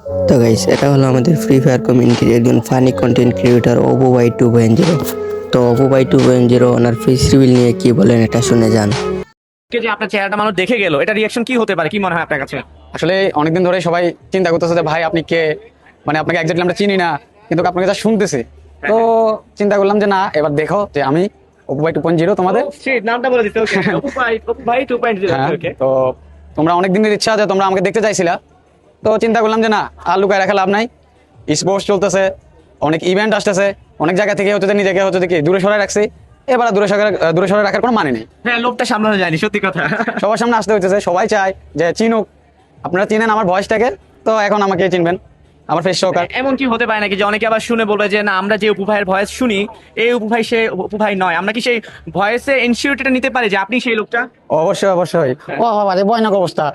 তো গাইস, এটা হলো আমাদের ফ্রি ফায়ার কমিউনিটির একজন ফানি কন্টেন্ট ক্রিয়েটর অপু ভাই 2.0। তো অপু ভাই 2.0 ওনার ফেস রিভিল নিয়ে কি বলেন এটা শুনে যান। যে আপনার চেহারাটা মানুষ দেখে গেল, এটা রিয়াকশন কি হতে পারে, কি মনে হয় আপনার কাছে? আসলে অনেকদিন ধরে সবাই চিন্তা করতেছে যে ভাই আপনি কে, মানে আপনাকে একজাক্টলি আমরা চিনি না, কিন্তু আপনাকে যা শুনতেছি। তো চিন্তা করলাম যে না, এবার দেখো যে আমি অপু ভাই 2.0 তোমাদের। সেই নামটা বলে দিতে, ওকে অপু ভাই 2.0। হ্যাঁ, ওকে, তো তোমরা অনেক দিনের ইচ্ছা যে তোমরা আমাকে দেখতে চাইছিলা, তো চিন্তা করলাম যে না, আর লুকায় রাখা লাভ নাই। স্পোর্টস চলতেছে, অনেক ইভেন্ট আসতেছে, অনেক জায়গা থেকে হচ্ছে যে নিজেকে হচ্ছে যে কি দূরে সরাই রাখছি। এবার আর দূরে সরাই রাখার কোনো মানে নেই। হ্যাঁ, লোকটা সামলানো যায়নি, সত্যি কথা। সবার সামনে আসতে হচ্ছে, সবাই চায় যে চিনুক। আপনারা চিনেন আমার ভয়েসটাকে, তো এখন আমাকে চিনবেন, আমার ফেস সহকার। এমন কি হতে পারে নাকি যে অনেকে আবার শুনে বলবে যে না, আমরা যে অপু ভাইয়ের ভয়েস শুনি, এই অপু ভাই সে অপু ভাই নয়? আমরা কি সেই ভয়েসে ইনসিউরিটিটা নিতে পারি যে আপনি সেই লোকটা? অবশ্যই অবশ্যই। ও বাবা রে, ভয়ানক অবস্থা।